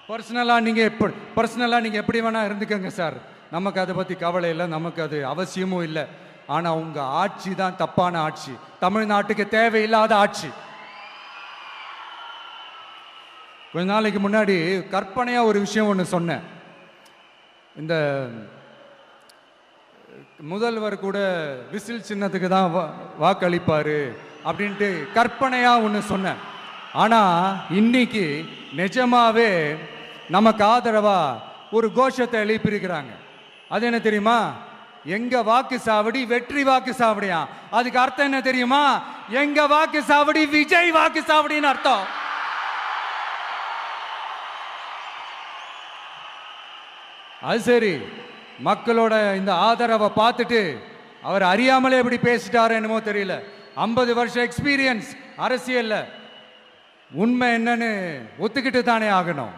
பர்சனலாக நீங்கள் எப்படி வேணால் இருந்துக்கங்க சார். நமக்கு அதை பற்றி கவலை இல்லை, நமக்கு அது அவசியமும் இல்லை. ஆனால் உங்கள் ஆட்சி தான் தப்பான ஆட்சி, தமிழ்நாட்டுக்கு தேவையில்லாத ஆட்சி. கொஞ்ச நாளைக்கு முன்னாடி கற்பனையாக ஒரு விஷயம் ஒன்று சொன்னேன். இந்த முதல்வர் கூட விசில் சின்னத்துக்கு தான் வாக்களிப்பார் அப்படின்ட்டு கற்பனையாக ஒன்று சொன்னேன். ஆனால் இன்னைக்கு நிஜமாவே நமக்கு ஆதரவா ஒரு கோஷத்தை எழுப்பியிருக்கிறாங்க. அது என்ன தெரியுமா? எங்க வாக்கு சாவடி வெற்றி வாக்கு சாவடியா. அதுக்கு அர்த்தம் என்ன தெரியுமா? எங்க வாக்கு சாவடி விஜய் வாக்கு சாவடின்னு அர்த்தம். அது சரி, மக்களோட இந்த ஆதரவை பார்த்துட்டு அவர் அறியாமலே எப்படி பேசிட்டாரு என்னமோ தெரியல. 50 வருஷம் எக்ஸ்பீரியன்ஸ் அரசியல்ல, உண்மை என்னன்னு ஒத்துக்கிட்டு தானே ஆகணும்.